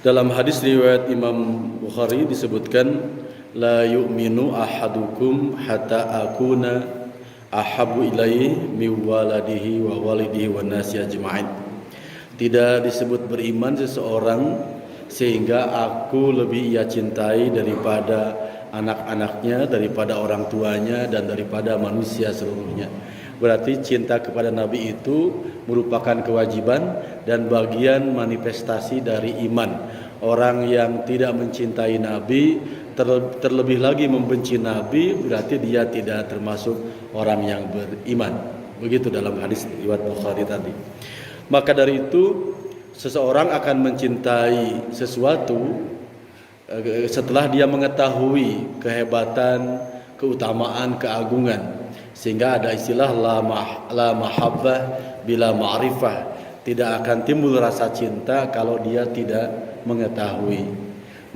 Dalam hadis riwayat Imam Bukhari disebutkan, la yu'minu ahadukum hatta akuna ahabbu ilaihi min waladihi wa walidihi wan nasi ajma'in. Tidak disebut beriman seseorang sehingga aku lebih ia cintai daripada anak-anaknya, daripada orang tuanya, dan daripada manusia seluruhnya. Berarti cinta kepada Nabi itu merupakan kewajiban dan bagian manifestasi dari iman. Orang yang tidak mencintai Nabi, terlebih lagi membenci Nabi, berarti dia tidak termasuk orang yang beriman. Begitu dalam hadis riwayat Bukhari tadi. Maka dari itu seseorang akan mencintai sesuatu setelah dia mengetahui kehebatan, keutamaan, keagungan. Sehingga ada istilah la mahabbah bila ma'rifah. Tidak akan timbul rasa cinta kalau dia tidak mengetahui.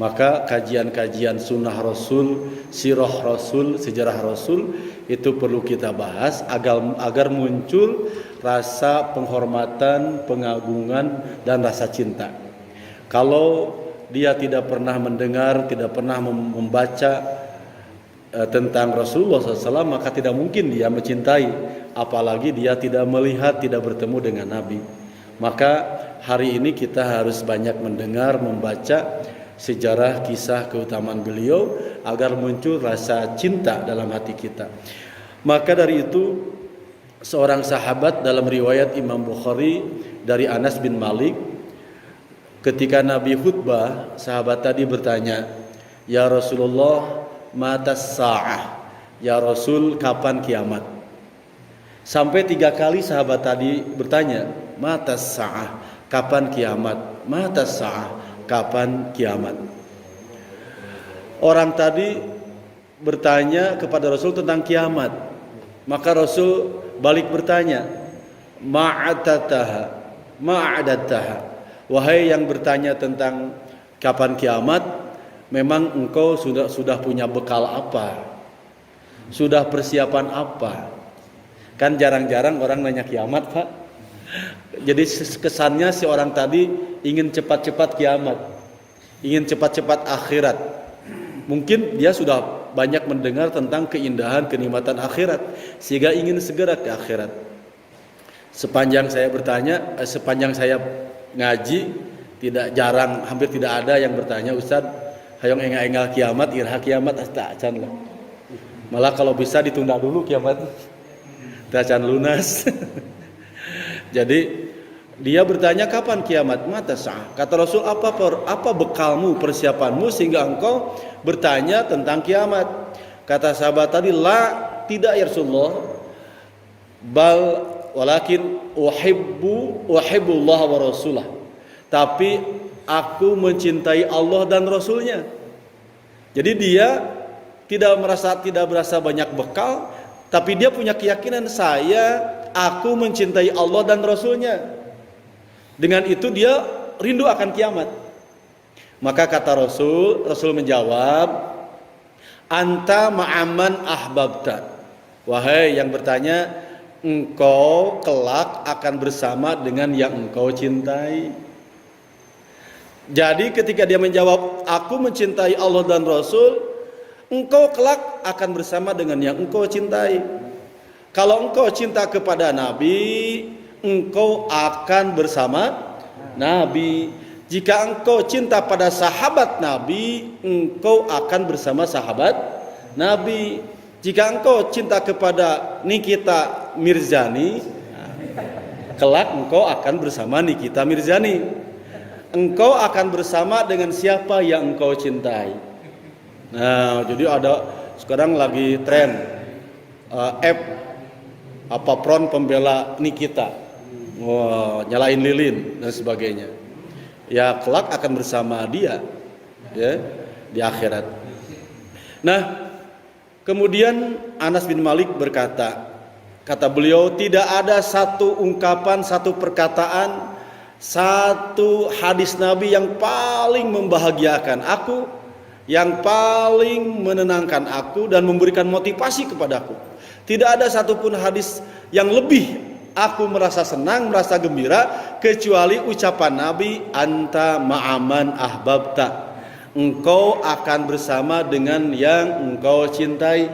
Maka kajian-kajian sunnah Rasul, sirah Rasul, sejarah Rasul itu perlu kita bahas agar muncul rasa penghormatan, pengagungan, dan rasa cinta. Kalau dia tidak pernah mendengar, tidak pernah membaca tentang Rasulullah SAW, maka tidak mungkin dia mencintai. Apalagi dia tidak melihat, tidak bertemu dengan Nabi. Maka hari ini kita harus banyak mendengar, membaca sejarah, kisah, keutamaan beliau agar muncul rasa cinta dalam hati kita. Maka dari itu seorang sahabat dalam riwayat Imam Bukhari dari Anas bin Malik, ketika Nabi khutbah, sahabat tadi bertanya, "Ya Rasulullah, matas sa'ah?" Ya Rasul, kapan kiamat? Sampai 3 kali sahabat tadi bertanya, matas sa'ah, kapan kiamat? Matas sa'ah, kapan kiamat? Orang tadi bertanya kepada Rasul tentang kiamat. Maka Rasul balik bertanya, ma'adataha, ma'adataha. Wahai yang bertanya tentang kapan kiamat, memang engkau sudah punya bekal apa? Sudah persiapan apa? Kan jarang-jarang orang nanya kiamat, Pak. Jadi kesannya si orang tadi ingin cepat-cepat kiamat, ingin cepat-cepat akhirat. Mungkin dia sudah banyak mendengar tentang keindahan, kenikmatan akhirat, sehingga ingin segera ke akhirat. Sepanjang saya bertanya, sepanjang saya ngaji, jarang, hampir tidak ada yang bertanya, Ustaz, hayong engal-engal kiamat, irha kiamat, tak acan lah. Malah kalau bisa ditunda dulu kiamat, tak acan lunas. Jadi dia bertanya kapan kiamat? Mata sah. Kata Rasul, apa bekalmu, persiapanmu sehingga engkau bertanya tentang kiamat? Kata sahabat tadi, tidak ya Rasulullah. Bal walakin uhibbullah wa rasulah. Tapi aku mencintai Allah dan Rasulnya. Jadi dia tidak berasa banyak bekal, tapi dia punya keyakinan, aku mencintai Allah dan Rasulnya. Dengan itu dia rindu akan kiamat. Maka kata Rasul menjawab, anta ma'aman ahbabta. Wahai yang bertanya, engkau kelak akan bersama dengan yang engkau cintai. Jadi ketika dia menjawab, aku mencintai Allah dan Rasul, engkau kelak akan bersama dengan yang engkau cintai. Kalau engkau cinta kepada Nabi, engkau akan bersama Nabi. Jika engkau cinta pada sahabat Nabi, engkau akan bersama sahabat Nabi. Jika engkau cinta kepada Nikita Mirzani, kelak engkau akan bersama Nikita Mirzani. Engkau akan bersama dengan siapa yang engkau cintai. Nah, jadi ada sekarang lagi tren front pembela Nikita. Nyalain lilin dan sebagainya. Ya kelak akan bersama dia, ya, di akhirat. Nah, kemudian Anas bin Malik berkata, kata beliau, tidak ada satu ungkapan, satu perkataan, satu hadis Nabi yang paling membahagiakan aku, yang paling menenangkan aku dan memberikan motivasi kepadaku. Tidak ada satupun hadis yang lebih aku merasa senang, merasa gembira kecuali ucapan Nabi, anta ma'aman ahbabta, engkau akan bersama dengan yang engkau cintai.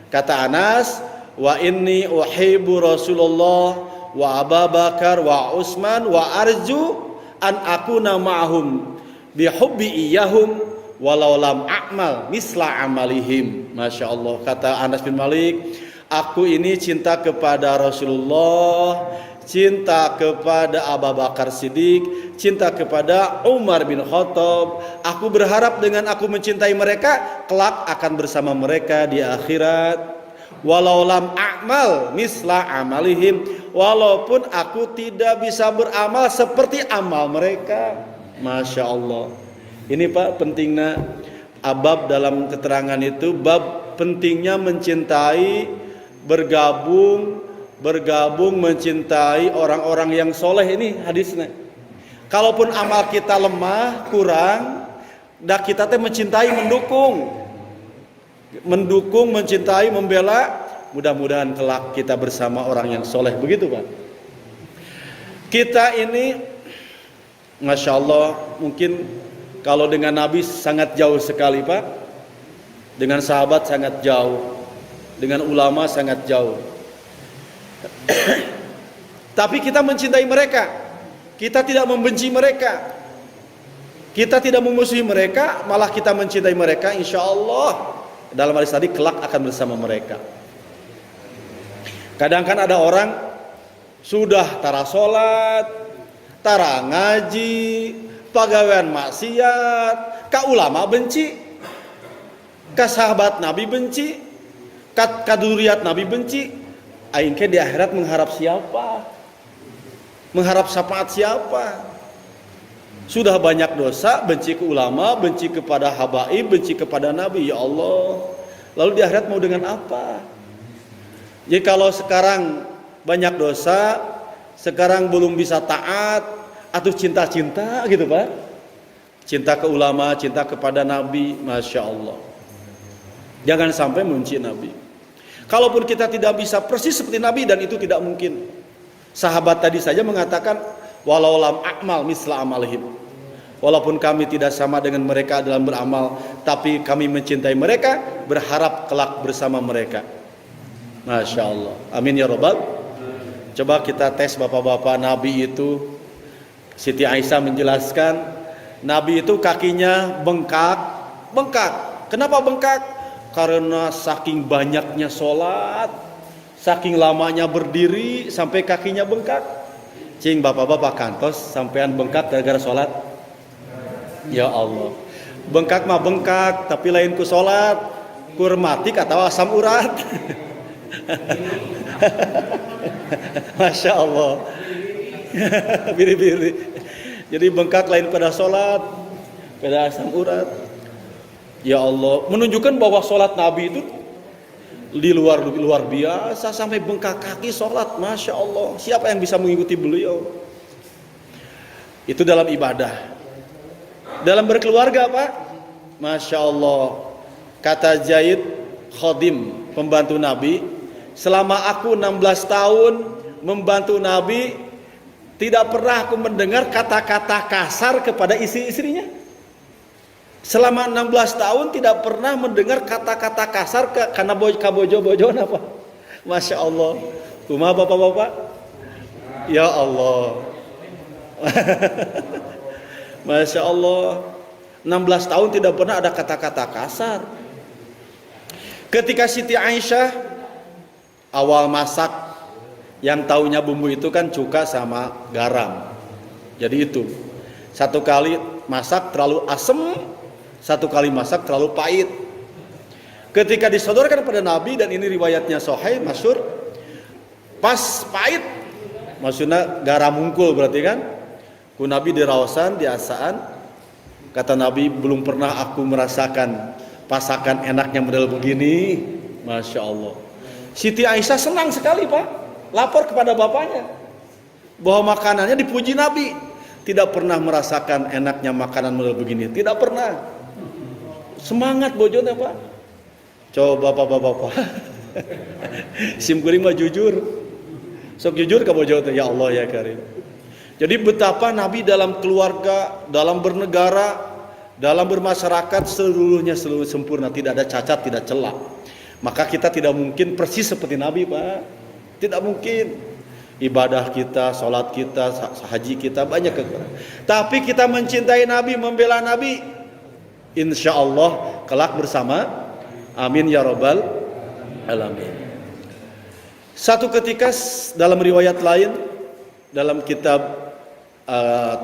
Kata Anas, wa inni uhibbu Rasulullah wa Abu Bakar wa Utsman wa arju an akuna ma'ahum bihubbi iyahum walau lam a'mal misla amalihim. Masya Allah. Kata Anas bin Malik, aku ini cinta kepada Rasulullah, cinta kepada Abu Bakar Siddiq, cinta kepada Umar bin Khattab. Aku berharap dengan aku mencintai mereka, kelak akan bersama mereka di akhirat. Walau lam a'mal misla amalihim, walaupun aku tidak bisa beramal seperti amal mereka. Masya Allah. Ini Pak pentingnya abab dalam keterangan itu, bab pentingnya mencintai, bergabung mencintai orang-orang yang soleh. Ini hadisnya. Kalaupun amal kita lemah, kurang, dah kita teh mencintai, mendukung, mencintai, membela. Mudah-mudahan kelak kita bersama orang yang soleh. Begitu Pak. Kita ini, Masya Allah, mungkin kalau dengan Nabi sangat jauh sekali Pak, dengan sahabat sangat jauh, dengan ulama sangat jauh. Tapi kita mencintai mereka, kita tidak membenci mereka, kita tidak memusuhi mereka, malah kita mencintai mereka. Insya Allah dalam hadis tadi kelak akan bersama mereka. Kadang kan ada orang sudah tara sholat, tara ngaji, pagawean maksiat, ka ulama benci, ka sahabat Nabi benci, ka duriat Nabi benci. Aing ke di akhirat mengharap siapa? Mengharap syafaat siapa? Sudah banyak dosa, benci ke ulama, benci kepada habaib, benci kepada Nabi. Ya Allah, lalu di akhirat mau dengan apa? Jadi kalau sekarang banyak dosa, sekarang belum bisa taat, atau cinta-cinta gitu Pak, cinta ke ulama, cinta kepada Nabi, Masya Allah. Jangan sampai membenci Nabi. Kalaupun kita tidak bisa persis seperti Nabi, dan itu tidak mungkin. Sahabat tadi saja mengatakan, walau lam a'mal misla amalihim, walaupun kami tidak sama dengan mereka dalam beramal, tapi kami mencintai mereka, berharap kelak bersama mereka. Masya Allah. Amin ya Rabbal. Coba kita tes bapak-bapak. Nabi itu, Siti Aisyah menjelaskan, Nabi itu kakinya bengkak. Kenapa bengkak? Karena saking banyaknya sholat, saking lamanya berdiri sampai kakinya bengkak. Cing bapak-bapak kantos sampean bengkak gara-gara sholat. Ya Allah, bengkak mah bengkak, tapi lain ku sholat, ku rematik atau asam urat. Masya Allah. Biri-biri. Jadi bengkak lain pada sholat, pada asam urat. Ya Allah, menunjukkan bahwa sholat Nabi itu di luar biasa, sampai bengkak kaki sholat. Masya Allah. Siapa yang bisa mengikuti beliau? Itu dalam ibadah. Dalam berkeluarga Pak, Masya Allah. Kata Zaid Khadim, pembantu Nabi, selama aku 16 tahun membantu Nabi, tidak pernah aku mendengar kata-kata kasar kepada istri-istrinya. Selama 16 tahun tidak pernah mendengar kata-kata kasar karena kabojo-bojoan apa. Masya Allah. Kumaha bapak-bapak? Ya Allah. Masya Allah. 16 tahun tidak pernah ada kata-kata kasar. Ketika Siti Aisyah awal masak, yang taunya bumbu itu kan cuka sama garam. Jadi itu, satu kali masak terlalu asem, satu kali masak terlalu pahit. Ketika disodorkan pada Nabi, dan ini riwayatnya sahih masyhur, pas pahit, maksudnya garam mungkul berarti kan, ku Nabi diraosan, diasaan. Kata Nabi, belum pernah aku merasakan pasakan enaknya model begini. Masya Allah. Siti Aisyah senang sekali Pak, lapor kepada bapaknya bahwa makanannya dipuji Nabi. Tidak pernah merasakan enaknya makanan model begini, tidak pernah. Semangat bojonya Pak. Coba bapak-bapak. Sim kuring mah jujur. Sok jujur ke bojo teh, ya Allah ya Karim. Jadi betapa Nabi dalam keluarga, dalam bernegara, dalam bermasyarakat seluruhnya sempurna, tidak ada cacat, tidak celah. Maka kita tidak mungkin persis seperti Nabi, Pak. Tidak mungkin. Ibadah kita, sholat kita, haji kita banyak kekurangan. Tapi kita mencintai Nabi, membela Nabi, insya Allah kelak bersama. Amin ya rabbal alamin. Satu ketika dalam riwayat lain, dalam kitab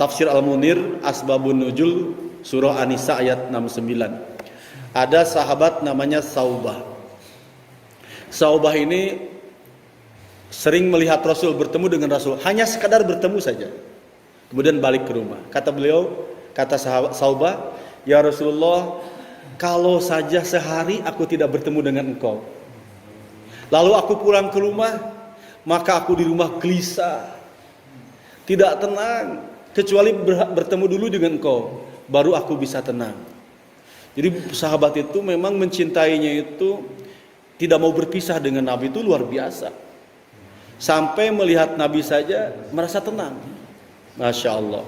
Tafsir Al-Munir, Asbabun Nuzul, surah An-Nisa ayat 69, ada sahabat namanya Saubah. Saubah ini sering melihat Rasul, bertemu dengan Rasul, hanya sekadar bertemu saja, kemudian balik ke rumah. Kata beliau, kata sahabat Saubah, ya Rasulullah, kalau saja sehari aku tidak bertemu dengan engkau, lalu aku pulang ke rumah, maka aku di rumah gelisah, tidak tenang, kecuali bertemu dulu dengan engkau, baru aku bisa tenang. Jadi sahabat itu memang mencintainya itu tidak mau berpisah dengan Nabi, itu luar biasa. Sampai melihat Nabi saja merasa tenang. Masya Allah.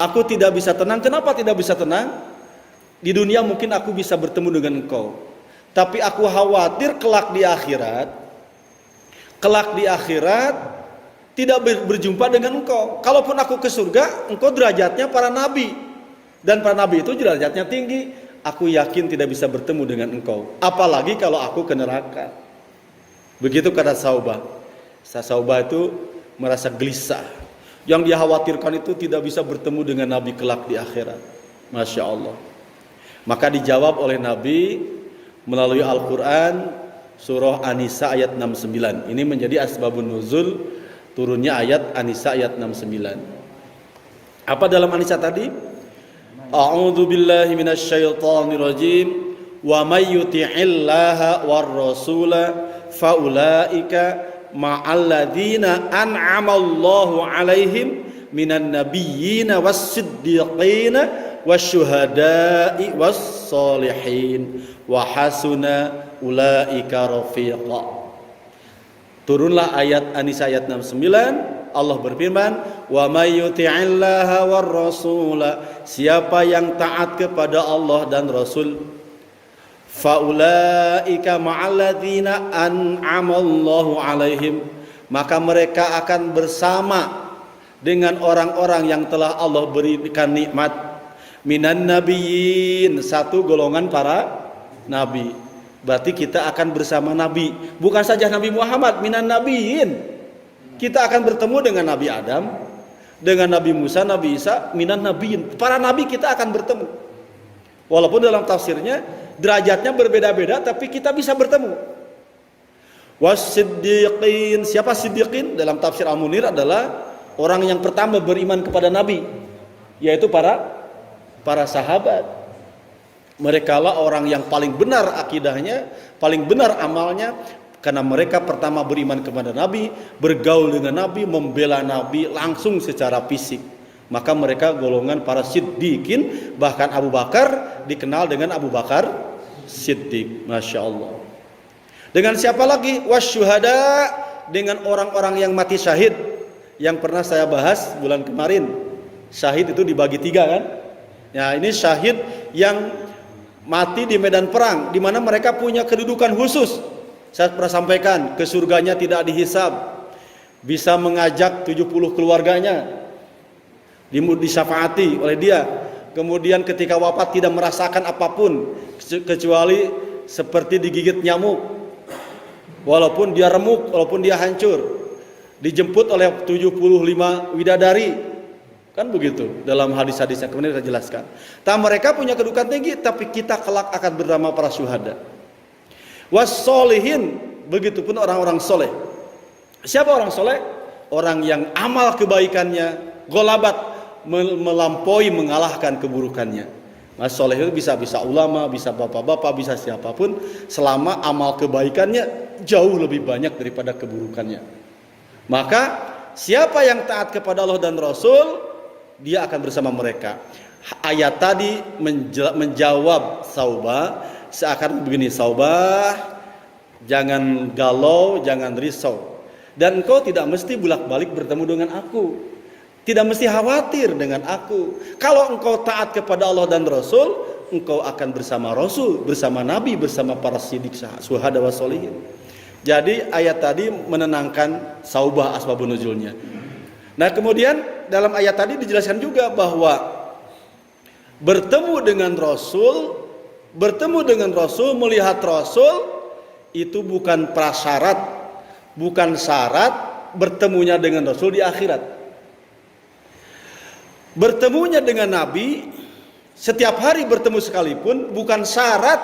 Aku tidak bisa tenang. Kenapa tidak bisa tenang? Di dunia mungkin aku bisa bertemu dengan engkau, tapi aku khawatir kelak di akhirat tidak berjumpa dengan engkau. Kalaupun aku ke surga, engkau derajatnya para nabi, dan para nabi itu derajatnya tinggi. Aku yakin tidak bisa bertemu dengan engkau, apalagi kalau aku ke neraka. Begitu kata Saubah. Saubah itu merasa gelisah. Yang dia khawatirkan itu tidak bisa bertemu dengan Nabi kelak di akhirat. Masya Allah. Maka dijawab oleh Nabi melalui Al-Quran, surah An-Nisa ayat 69. Ini menjadi asbabun nuzul turunnya ayat An-Nisa ayat 69. Apa dalam An-Nisa tadi? A'udzu billahi minasyaitonir rajim. Wa may yuti'illaha war rasula faulaika ma'alladzina an'amallahu 'alaihim minan nabiyyina was-siddiqina wasyuhada'i was-solihin wa hasuna ulaika rafiqa. Turunlah ayat An-Nisa ayat 69. Allah berfirman, wa may yuti'illaha war rasula, siapa yang taat kepada Allah dan Rasul, faulaika ma'alladzina an'amallahu 'alaihim, maka mereka akan bersama dengan orang-orang yang telah Allah berikan nikmat, minan nabiyyin, satu golongan para nabi. Berarti kita akan bersama Nabi, bukan saja Nabi Muhammad, minan nabiyyin. Kita akan bertemu dengan Nabi Adam, dengan Nabi Musa, Nabi Isa, minan nabiyyin. Para nabi kita akan bertemu. Walaupun dalam tafsirnya derajatnya berbeda-beda, tapi kita bisa bertemu. Was-siddiqin, siapa siddiqin? Dalam tafsir Al-Munir adalah orang yang pertama beriman kepada Nabi, yaitu para sahabat. Mereka lah orang yang paling benar akidahnya, paling benar amalnya, karena mereka pertama beriman kepada Nabi, bergaul dengan Nabi, membela Nabi langsung secara fisik. Maka mereka golongan para siddiqin. Bahkan Abu Bakar dikenal dengan Abu Bakar Siddiq. Masya Allah. Dengan siapa lagi? Wasyuhada, dengan orang-orang yang mati syahid, yang pernah saya bahas bulan kemarin. Syahid itu dibagi 3 kan. Ya, ini syahid yang mati di medan perang, di mana mereka punya kedudukan khusus. Saya pernah sampaikan, ke surganya tidak dihisab, bisa mengajak 70 keluarganya, disyafaati oleh dia. Kemudian ketika wafat tidak merasakan apapun kecuali seperti digigit nyamuk, walaupun dia remuk, walaupun dia hancur. Dijemput oleh 75 widadari, kan begitu dalam hadis-hadis yang kemudian saya jelaskan. Mereka punya kedudukan tinggi, tapi kita kelak akan bernama para syuhada. Was-solihin, begitupun orang-orang soleh. Siapa orang soleh? Orang yang amal kebaikannya golabat, melampaui, mengalahkan keburukannya. Mas soleh itu bisa ulama, bisa bapak-bapak, bisa siapapun, selama amal kebaikannya jauh lebih banyak daripada keburukannya. Maka siapa yang taat kepada Allah dan Rasul, dia akan bersama mereka. Ayat tadi menjawab Saubah, seakan begini, Saubah, jangan galau, jangan risau. Dan engkau tidak mesti bolak-balik bertemu dengan aku. Tidak mesti khawatir dengan aku. Kalau engkau taat kepada Allah dan Rasul, engkau akan bersama Rasul, bersama Nabi, bersama para siddiq, syuhada wa sholihin. Jadi ayat tadi menenangkan Saubah asbabun nuzulnya. Nah, kemudian dalam ayat tadi dijelaskan juga bahwa bertemu dengan Rasul, melihat Rasul itu bukan prasyarat, bukan syarat bertemunya dengan Rasul di akhirat. Bertemunya dengan Nabi setiap hari bertemu sekalipun bukan syarat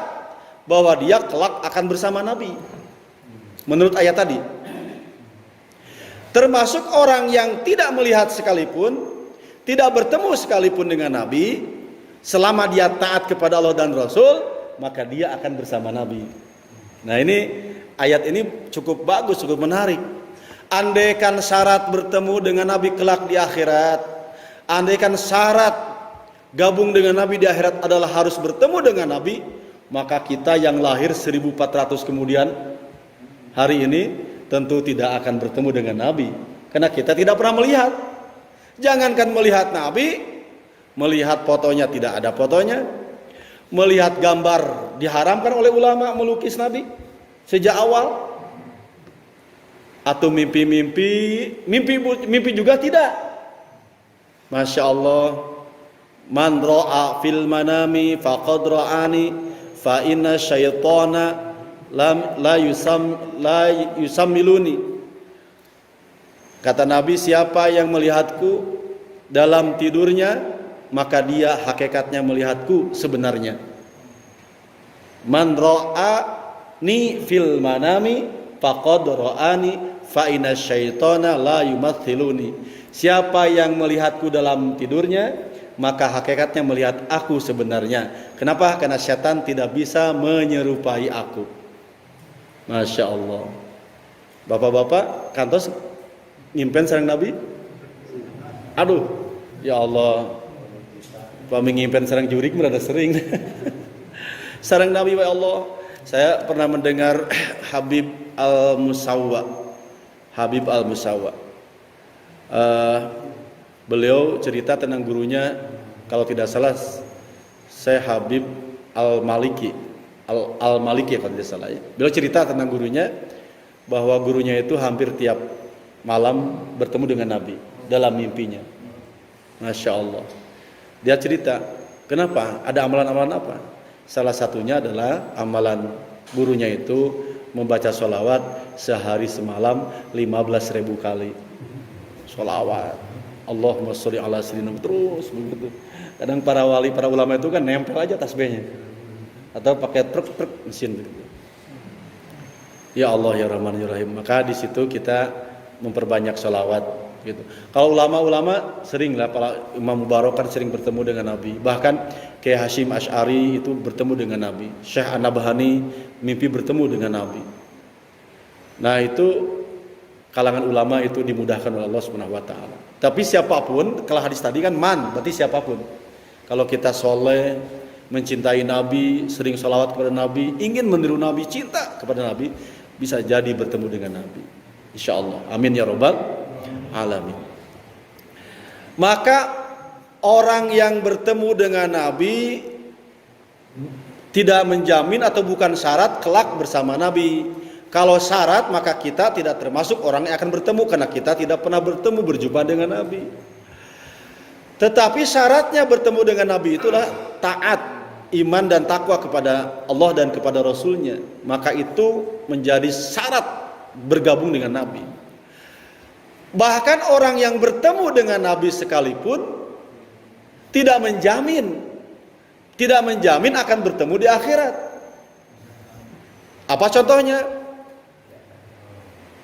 bahwa dia kelak akan bersama Nabi. Menurut ayat tadi. Termasuk orang yang tidak melihat sekalipun, tidak bertemu sekalipun dengan Nabi, selama dia taat kepada Allah dan Rasul, maka dia akan bersama Nabi. Nah, ini ayat ini cukup bagus, cukup menarik. Andaikan syarat bertemu dengan Nabi kelak di akhirat, andaikan syarat gabung dengan Nabi di akhirat adalah harus bertemu dengan Nabi, maka kita yang lahir 1400 kemudian hari ini tentu tidak akan bertemu dengan Nabi, karena kita tidak pernah melihat. Jangankan melihat Nabi, melihat fotonya tidak ada fotonya, melihat gambar diharamkan oleh ulama melukis Nabi sejak awal, atau mimpi juga tidak. Masya Allah, man ra'a fil manami faqad ra'ani fa inna syaitana la yusammiluni. Kata Nabi, siapa yang melihatku dalam tidurnya, maka dia hakikatnya melihatku sebenarnya. Man ra'ani fil manami faqad ra'ani fa inna syaitana la yumathiluni. Siapa yang melihatku dalam tidurnya, maka hakikatnya melihat aku sebenarnya. Kenapa? Karena setan tidak bisa menyerupai aku. Masya Allah. Bapak-bapak kantos ngimpen sareng Nabi? Aduh, ya Allah, pami ngimpen sareng jurik merada sering. Sareng Nabi, ya Allah. Saya pernah mendengar Habib Al-Musawwa. Beliau cerita tentang gurunya, kalau tidak salah saya Habib Al-Maliki kalau tidak salah ya. Beliau cerita tentang gurunya bahwa gurunya itu hampir tiap malam bertemu dengan Nabi dalam mimpinya. Masya Allah. Dia cerita, kenapa? Ada amalan-amalan apa? Salah satunya adalah amalan gurunya itu membaca sholawat sehari semalam 15.000 kali. Sholawat, Allahumma sholli ala sayyidina, terus begitu. Kadang para wali, para ulama itu kan nempel aja tasbihnya, atau pakai truk mesin begitu. Ya Allah ya Rahman ya Rahim. Maka di situ kita memperbanyak sholawat gitu. Kalau ulama-ulama sering lah, para Imam Mubarak kan sering bertemu dengan Nabi. Bahkan Kiai Hasyim Asy'ari itu bertemu dengan Nabi. Syekh An-Nabhani mimpi bertemu dengan Nabi. Nah, itu kalangan ulama itu dimudahkan oleh Allah Subhanahu wa taala. Tapi siapapun, kalau hadis tadi kan man, berarti siapapun. Kalau kita soleh, mencintai Nabi, sering sholawat kepada Nabi, ingin meniru Nabi, cinta kepada Nabi, bisa jadi bertemu dengan Nabi. Insyaallah. Amin ya rabbal alamin. Maka orang yang bertemu dengan Nabi tidak menjamin atau bukan syarat kelak bersama Nabi. Kalau syarat, maka kita tidak termasuk orang yang akan bertemu, karena kita tidak pernah bertemu, berjumpa dengan Nabi. Tetapi syaratnya bertemu dengan Nabi itulah taat, iman dan takwa kepada Allah dan kepada Rasulnya. Maka itu menjadi syarat bergabung dengan Nabi. Bahkan orang yang bertemu dengan Nabi sekalipun tidak menjamin akan bertemu di akhirat. Apa contohnya?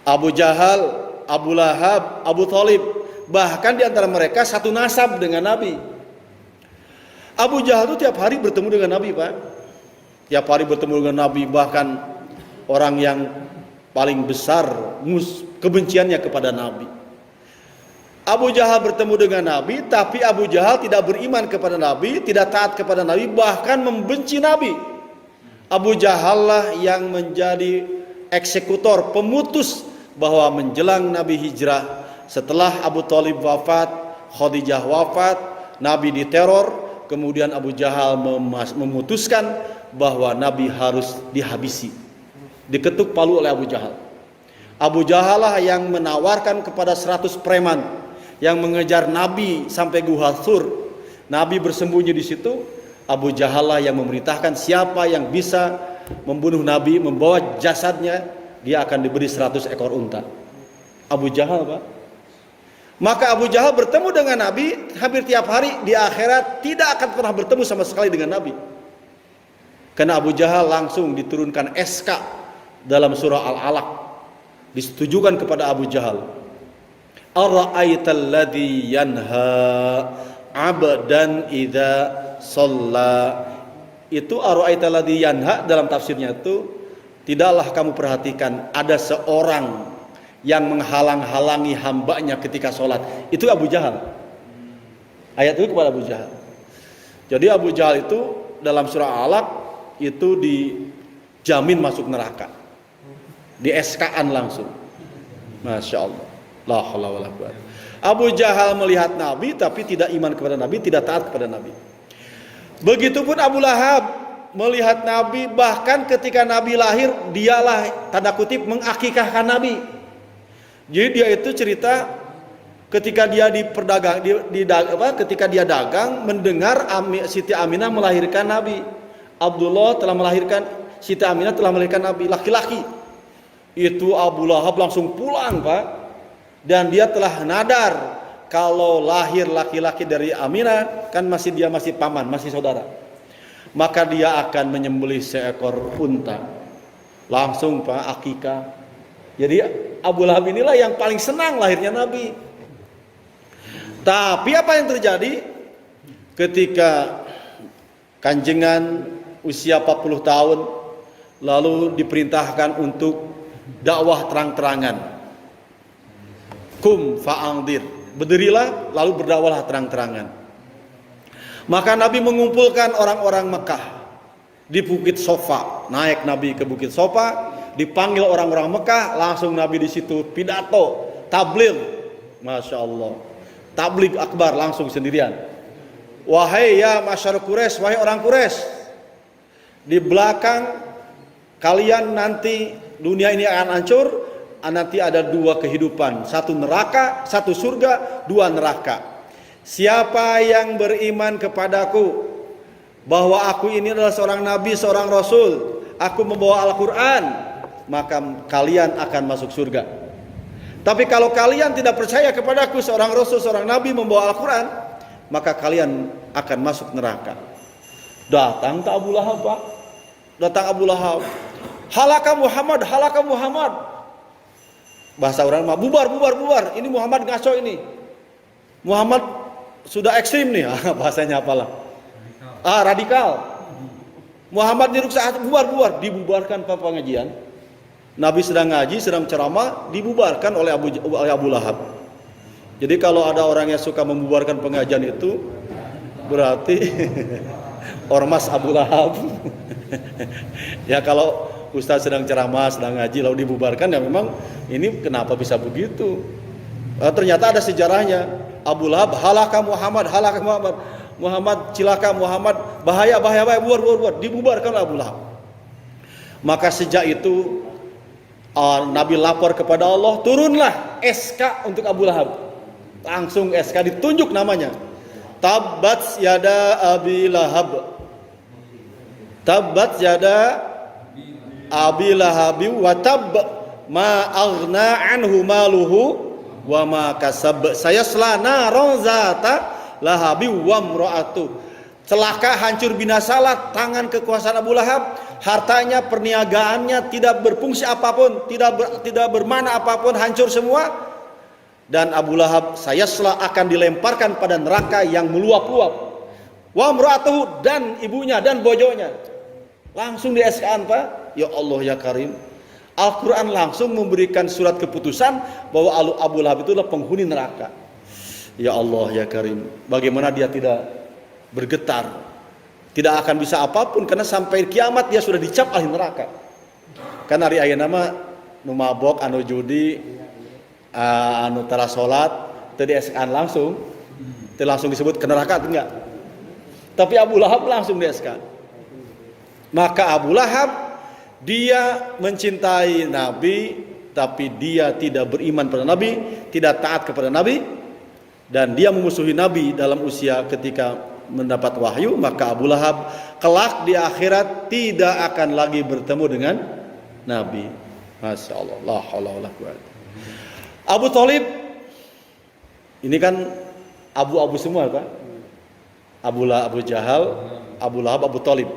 Abu Jahal, Abu Lahab, Abu Thalib, bahkan di antara mereka satu nasab dengan Nabi. Abu Jahal itu tiap hari bertemu dengan Nabi, Pak. Tiap hari bertemu dengan Nabi, bahkan orang yang paling besar kebenciannya kepada Nabi. Abu Jahal bertemu dengan Nabi, tapi Abu Jahal tidak beriman kepada Nabi, tidak taat kepada Nabi, bahkan membenci Nabi. Abu Jahal lah yang menjadi eksekutor, pemutus bahwa menjelang Nabi hijrah, setelah Abu Thalib wafat, Khadijah wafat, Nabi diteror, kemudian Abu Jahal memutuskan bahwa Nabi harus dihabisi. Diketuk palu oleh Abu Jahal. Abu Jahal lah yang menawarkan kepada 100 preman yang mengejar Nabi sampai Gua Thur. Nabi bersembunyi di situ. Abu Jahal lah yang memerintahkan siapa yang bisa membunuh Nabi, membawa jasadnya, dia akan diberi 100 ekor unta. Abu Jahal, Pak. Maka Abu Jahal bertemu dengan Nabi hampir tiap hari. Di akhirat tidak akan pernah bertemu sama sekali dengan Nabi. Karena Abu Jahal langsung diturunkan SK dalam surah Al-Alaq, disetujukan kepada Abu Jahal. Ara'aital ladzi yanha 'abdan idza shalla. Itu ara'aital ladzi yanha dalam tafsirnya itu, tidaklah kamu perhatikan ada seorang yang menghalang-halangi hambanya ketika sholat. Itu Abu Jahal. Ayat itu kepada Abu Jahal. Jadi Abu Jahal itu dalam surah Al-Alaq itu dijamin masuk neraka, di SK-an langsung. Masya Allah. La haula wala quwwata. Abu Jahal melihat Nabi tapi tidak iman kepada Nabi, tidak taat kepada Nabi. Begitupun Abu Lahab melihat Nabi, bahkan ketika Nabi lahir dialah tanda kutip mengakikahkan Nabi. Jadi dia itu cerita ketika dia ketika dia dagang mendengar Siti Aminah melahirkan Nabi. Abdullah telah melahirkan, Siti Aminah telah melahirkan Nabi laki-laki. Itu Abu Lahab langsung pulang, Pak. Dan dia telah nadar kalau lahir laki-laki dari Aminah kan masih paman, masih saudara. Maka dia akan menyembelih seekor unta. Langsung, Pak, akikah. Jadi Abu Lahab inilah yang paling senang lahirnya Nabi. Tapi apa yang terjadi ketika Kanjengan usia 40 tahun lalu diperintahkan untuk dakwah terang-terangan. Kum fa'angdir, berdirilah lalu berdakwahlah terang-terangan. Maka Nabi mengumpulkan orang-orang Mekah di Bukit Sofa. Naik Nabi ke Bukit Sofa, dipanggil orang-orang Mekah, langsung Nabi di situ pidato, tabligh. Masya Allah, tabligh akbar langsung sendirian. Wahai ya masyarakat Quraisy, wahai orang Quraisy, di belakang kalian nanti dunia ini akan hancur. Nanti ada dua kehidupan, satu neraka, satu surga, dua neraka. Siapa yang beriman kepadaku bahwa aku ini adalah seorang nabi, seorang rasul, aku membawa Al-Quran, maka kalian akan masuk surga. Tapi kalau kalian tidak percaya kepadaku, seorang rasul, seorang nabi membawa Al-Quran, maka kalian akan masuk neraka. Datang ke Abu Lahab, Pak. Datang Abu Lahab. Halaka Muhammad, halaka Muhammad. Bahasa orang mah bubar. Ini Muhammad ngaco ini. Muhammad sudah ekstrim nih. Bahasanya apalah? Radikal. Muhammad diruksa, bubar. Dibubarkan Pak pengajian. Nabi sedang ngaji, sedang ceramah, dibubarkan oleh Abu Lahab. Jadi kalau ada orang yang suka membubarkan pengajian itu berarti ormas Abu Lahab. Ya kalau Ustaz sedang ceramah, sedang ngaji, lalu dibubarkan, ya memang ini kenapa bisa begitu? Ternyata ada sejarahnya. Abu Lahab, halaka Muhammad, Muhammad cilaka, Muhammad bahaya, bubar, dibubarkan oleh Abu Lahab. Maka sejak itu Nabi lapor kepada Allah, turunlah SK untuk Abu Lahab. Langsung SK ditunjuk namanya. Tabbat yada Abi Lahab. Tabbat yada Abi Lahabi wa tab ma aghna anhu maluhu wa ma kasab sayasla naron zata lahabi wa mraatu. Celaka, hancur, binasalah tangan kekuasaan Abu Lahab, hartanya, perniagaannya tidak berfungsi apapun, tidak bermana apapun, hancur semua. Dan Abu Lahab sayasla akan dilemparkan pada neraka yang meluap-luap. Wa mraatuhu, dan ibunya dan bojonya. Langsung di SK-an, Pak. Ya Allah ya Karim, Al-Quran langsung memberikan surat keputusan bahwa Abu Lahab itu adalah penghuni neraka. Ya Allah ya Karim, bagaimana dia tidak bergetar, tidak akan bisa apapun, karena sampai kiamat dia sudah dicap ahli neraka. Karena hari ayat nama nu mabok anu judi anu tara salat teu dieskan langsung teu langsung disebut ke neraka enggak. Tapi Abu Lahab langsung dieskan. Maka Abu Lahab dia mencintai Nabi tapi dia tidak beriman pada Nabi, tidak taat kepada Nabi, dan dia memusuhi Nabi dalam usia ketika mendapat wahyu. Maka Abu Lahab kelak di akhirat tidak akan lagi bertemu dengan Nabi. Masya Allah, la haula wala quwwata. Abu Thalib ini kan abu-abu semua, Pak. Abu Jahal, Abu Lahab, Abu Thalib.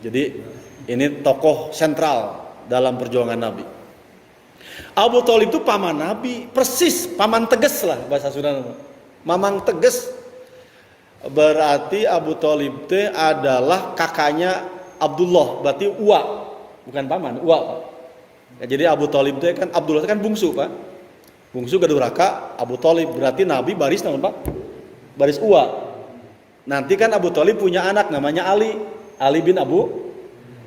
Jadi ini tokoh sentral dalam perjuangan Nabi. Abu Thalib itu paman Nabi, persis paman teges lah bahasa Sunda. Mamang teges. Berarti Abu Thalib itu adalah kakaknya Abdullah, berarti uwa, bukan paman, uwa, Pak. Ya, jadi Abu Thalib itu kan Abdullah itu kan bungsu, Pak. Bungsu gaduraka, Abu Thalib berarti Nabi baris naon, Pak? Baris uwa. Nanti kan Abu Thalib punya anak namanya Ali, Ali bin Abu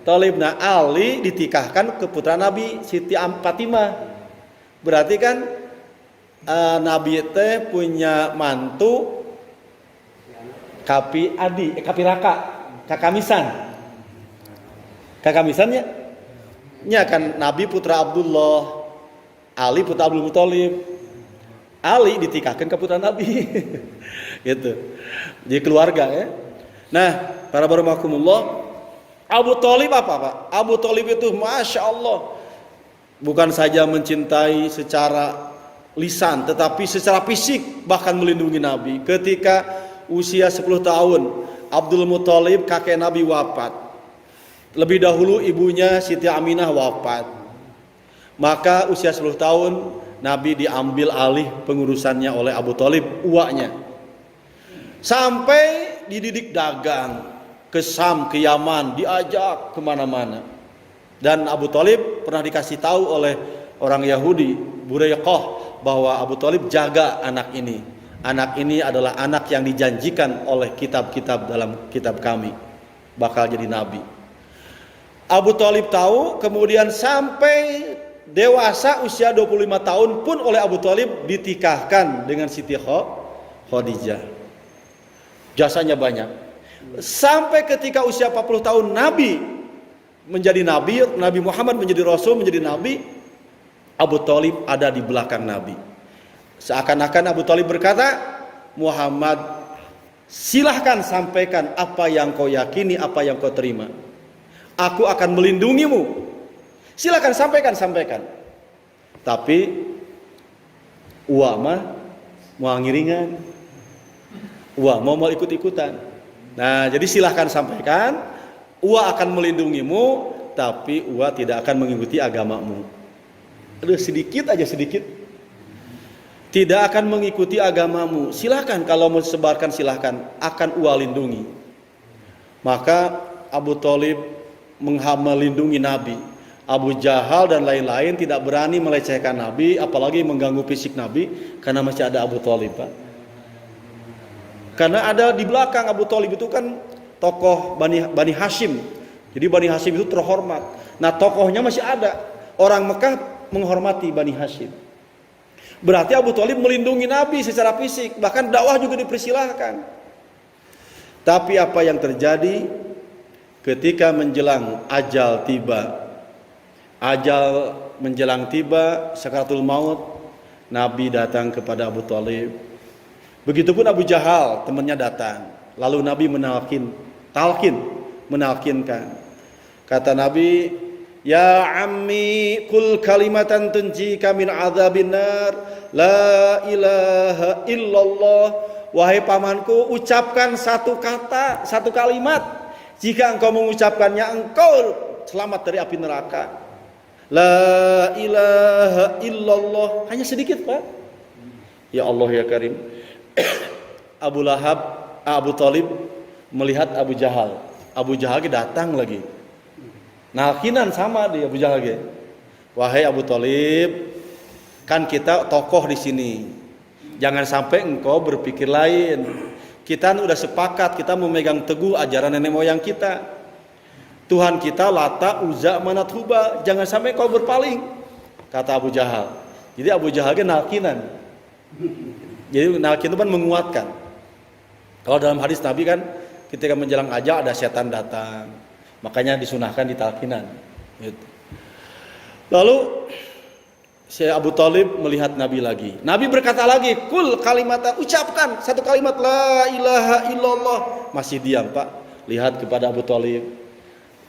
Thalib. Nah, Ali ditikahkan ke putra Nabi Siti Fatimah. Berarti kan Nabi teh punya mantu Kapi Raka, Kakamisan. Kakamisannya nya kan Nabi putra Abdullah, Ali putra Abdul Muthalib. Ali ditikahkan ke putra Nabi. Gitu. Di keluarga ya. Nah, para baromakumullah, Abu Thalib apa, Pak? Abu Thalib itu Masya Allah bukan saja mencintai secara lisan, tetapi secara fisik bahkan melindungi Nabi. Ketika usia 10 tahun Abdul Muthalib kakek Nabi wafat. Lebih dahulu ibunya Siti Aminah wafat. Maka usia 10 tahun Nabi diambil alih pengurusannya oleh Abu Thalib, uaknya. Sampai dididik dagang ke Sam, ke Yaman, diajak kemana-mana. Dan Abu Thalib pernah dikasih tahu oleh orang Yahudi, Buraiqah, bahwa Abu Thalib jaga anak ini. Anak ini adalah anak yang dijanjikan oleh kitab-kitab dalam kitab kami, bakal jadi nabi. Abu Thalib tahu, kemudian sampai dewasa usia 25 tahun pun oleh Abu Thalib ditikahkan dengan Siti Khadijah. Jasanya banyak. Sampai ketika usia 40 tahun Nabi menjadi Nabi, Nabi Muhammad menjadi Rasul, menjadi Nabi, Abu Thalib ada di belakang Nabi. Seakan-akan Abu Thalib berkata, Muhammad, silahkan sampaikan apa yang kau yakini, apa yang kau terima. Aku akan melindungimu. Silahkan sampaikan. Tapi uwa mah mau ngiringan. Uwa mau ikut-ikutan. Nah, jadi silahkan sampaikan. Uwa akan melindungimu, tapi Uwa tidak akan mengikuti agamamu. Aduh, sedikit. Tidak akan mengikuti agamamu. Silahkan, kalau mau sebarkan silahkan. Akan Uwa lindungi. Maka Abu Thalib melindungi Nabi. Abu Jahal dan lain-lain tidak berani melecehkan Nabi, apalagi mengganggu fisik Nabi, karena masih ada Abu Thalib, Pak. Karena ada di belakang Abu Thalib itu kan tokoh Bani Hashim. Jadi Bani Hashim itu terhormat. Nah, tokohnya masih ada. Orang Mekah menghormati Bani Hashim. Berarti Abu Thalib melindungi Nabi secara fisik, bahkan dakwah juga dipersilahkan. Tapi apa yang terjadi ketika menjelang ajal tiba? Ajal menjelang tiba, sakaratul maut, Nabi datang kepada Abu Thalib. Begitupun Abu Jahal, temannya datang. Lalu Nabi menalkinkan. Kata Nabi, ya ammi kul kalimatan tunjika min adzabin nar, la ilaha illallah. Wahai pamanku, ucapkan satu kata, satu kalimat. Jika engkau mengucapkannya, engkau selamat dari api neraka. La ilaha illallah. Hanya sedikit, Pak. Ya Allah ya Karim. Abu Thalib melihat Abu Jahal. Abu Jahal datang lagi. Nalkinan sama dia Abu Jahal. Wahai Abu Thalib, kan kita tokoh di sini. Jangan sampai engkau berpikir lain. Kita udah sepakat, kita memegang teguh ajaran nenek moyang kita. Tuhan kita Lata, Uzza, Manat, Hubal. Jangan sampai kau berpaling. kata Abu Jahal. Jadi Abu Jahal kan nalkinan. Jadi nalkin itu kan menguatkan. Kalau dalam hadis Nabi kan ketika menjelang ajal ada setan datang, makanya disunahkan ditalkinan. Gitu. Lalu si Abu Thalib melihat Nabi lagi. Nabi berkata lagi, kul kalimatan, ucapkan satu kalimat la ilaha illallah. Masih diam Pak. Lihat kepada Abu Thalib.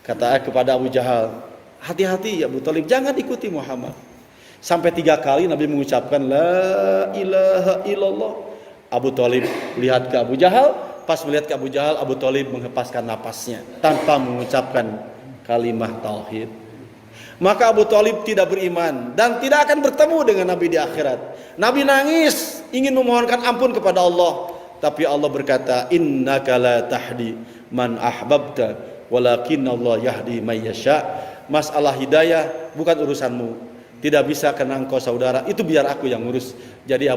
Kata kepada Abu Jahal, hati-hati ya Abu Thalib, jangan ikuti Muhammad. Sampai 3 kali Nabi mengucapkan la ilaha illallah. Abu Thalib lihat ke Abu Jahal. Pas melihat ke Abu Jahal, Abu Thalib menghempaskan napasnya tanpa mengucapkan kalimat tauhid. Maka Abu Thalib tidak beriman dan tidak akan bertemu dengan Nabi di akhirat. Nabi nangis ingin memohonkan ampun kepada Allah, tapi Allah berkata, innaka la tahdi man ahbabta walakin Allah yahdi may yasha. Masalah hidayah bukan urusanmu, tidak bisa karena engkau saudara, itu biar aku yang ngurus. Jadi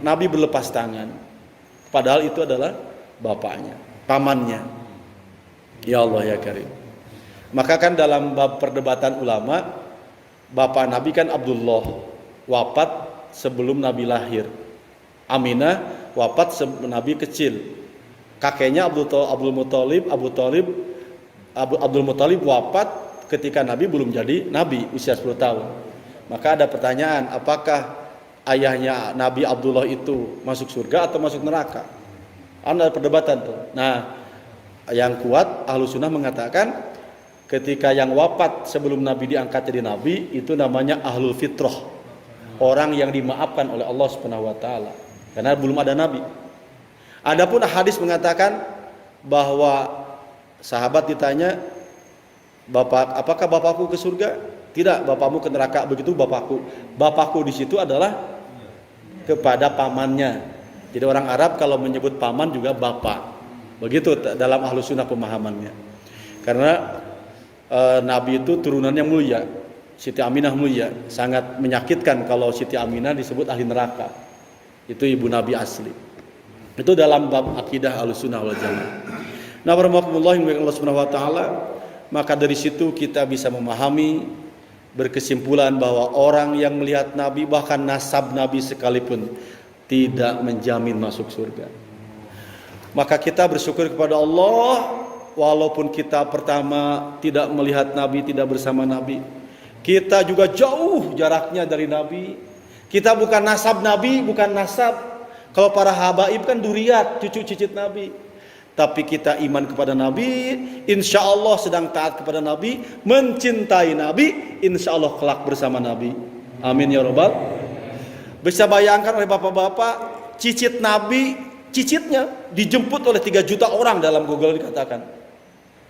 Nabi berlepas tangan, padahal itu adalah bapaknya, pamannya. Ya Allah ya Karim. Maka kan dalam bab perdebatan ulama, bapak Nabi kan Abdullah, wafat sebelum Nabi lahir. Aminah wafat sebelum Nabi kecil. Kakeknya Abdul Muthalib wafat ketika Nabi belum jadi Nabi, usia 10 tahun. Maka ada pertanyaan, apakah ayahnya Nabi Abdullah itu masuk surga atau masuk neraka? Ada perdebatan tuh. Nah, yang kuat Ahlu Sunnah mengatakan ketika yang wafat sebelum Nabi diangkat jadi Nabi itu namanya Ahlul Fitrah, orang yang dimaafkan oleh Allah Subhanahu Wa Taala karena belum ada Nabi. Adapun hadis mengatakan bahwa sahabat ditanya, apakah bapakku ke surga? Tidak, bapakmu ke neraka. Begitu bapakku. Bapakku di situ adalah kepada pamannya. Jadi orang Arab kalau menyebut paman juga bapak. Begitu dalam Ahlus Sunnah pemahamannya. Karena Nabi itu turunannya mulia, Siti Aminah mulia. Sangat menyakitkan kalau Siti Aminah disebut ahli neraka. Itu ibu Nabi asli. Itu dalam bab akidah Ahlus Sunnah wal Jamaah. Nah, warahmatullahi wabarakatuh. Maka dari situ kita bisa memahami, berkesimpulan bahwa orang yang melihat Nabi, bahkan nasab Nabi sekalipun, tidak menjamin masuk surga. Maka kita bersyukur kepada Allah, walaupun kita pertama tidak melihat Nabi, tidak bersama Nabi, kita juga jauh jaraknya dari Nabi. Kita bukan nasab Nabi, bukan nasab. Kalau para habaib kan duriat, cucu cicit Nabi. Tapi kita iman kepada Nabi, insya Allah sedang taat kepada Nabi, mencintai Nabi, insya Allah kelak bersama Nabi. Amin ya Rabbal. Bisa bayangkan oleh bapak-bapak, cicit Nabi, cicitnya dijemput oleh 3 juta orang dalam Google dikatakan.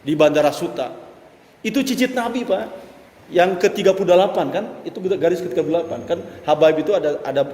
Di Bandara Suta. Itu cicit Nabi Pak. Yang ke-38 kan, itu garis ke-38 kan, habaib itu ada